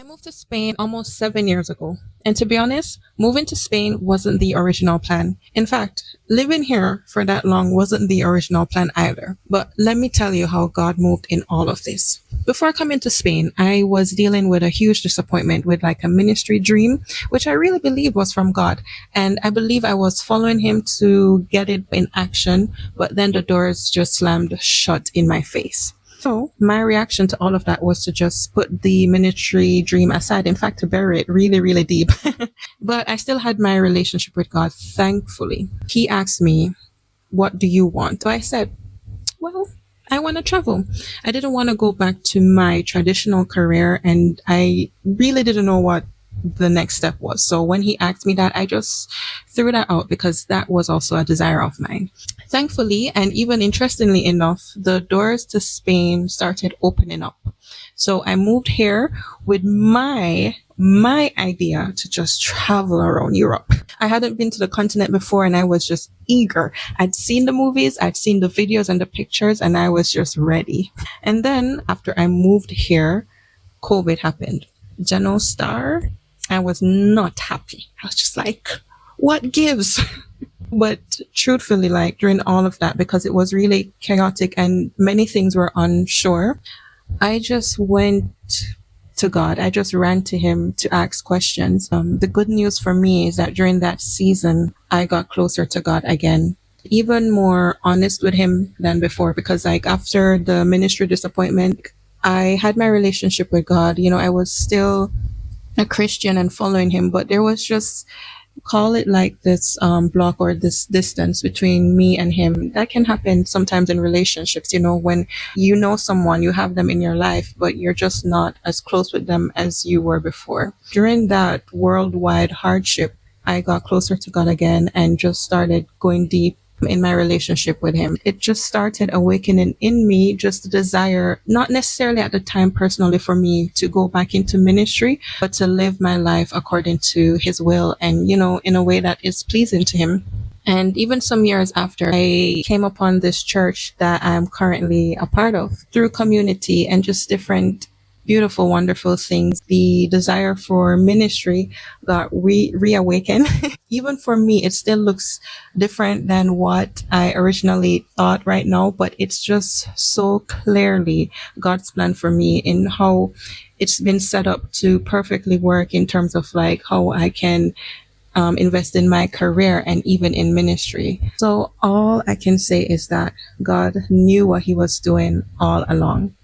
moved to Spain almost 7 years ago. And to be honest, moving to Spain wasn't the original plan. In fact, living here for that long wasn't the original plan either. But let me tell you how God moved in all of this. Before coming to Spain, I was dealing with a huge disappointment with like a ministry dream, which I really believed was from God. And I believe I was following him to get it in action, but then the doors just slammed shut in my face. So my reaction to all of that was to just put the ministry dream aside. In fact, to bury it really, really deep. But I still had my relationship with God, thankfully. He asked me, what do you want? So I said, well, I want to travel. I didn't want to go back to my traditional career, and I really didn't know what the next step was. So when he asked me that, I just threw that out because that was also a desire of mine. Thankfully, and even interestingly enough, the doors to Spain started opening up. So I moved here with my idea to just travel around Europe. I hadn't been to the continent before, and I was just eager. I'd seen the movies, I'd seen the videos and the pictures, and I was just ready. And then after I moved here, COVID happened. Jano Star, I was not happy. I was just like, what gives? But truthfully, like during all of that, because it was really chaotic and many things were unsure, I just went to God. I just ran to him to ask questions. The good news for me is that during that season, I got closer to God again, even more honest with him than before, because like after the ministry disappointment, I had my relationship with God. You know, I was still a Christian and following him, but there was just, call it like this block or this distance between me and him. That can happen sometimes in relationships, you know, when you know someone, you have them in your life, but you're just not as close with them as you were before. During that worldwide hardship, I got closer to God again and just started going deep in my relationship with him. It just started awakening in me just the desire, not necessarily at the time personally for me to go back into ministry, but to live my life according to his will and, you know, in a way that is pleasing to him. And even some years after, I came upon this church that I'm currently a part of through community and just different beautiful, wonderful things. The desire for ministry got reawakened. Even for me, it still looks different than what I originally thought right now, but it's just so clearly God's plan for me in how it's been set up to perfectly work in terms of like how I can invest in my career and even in ministry. So all I can say is that God knew what he was doing all along.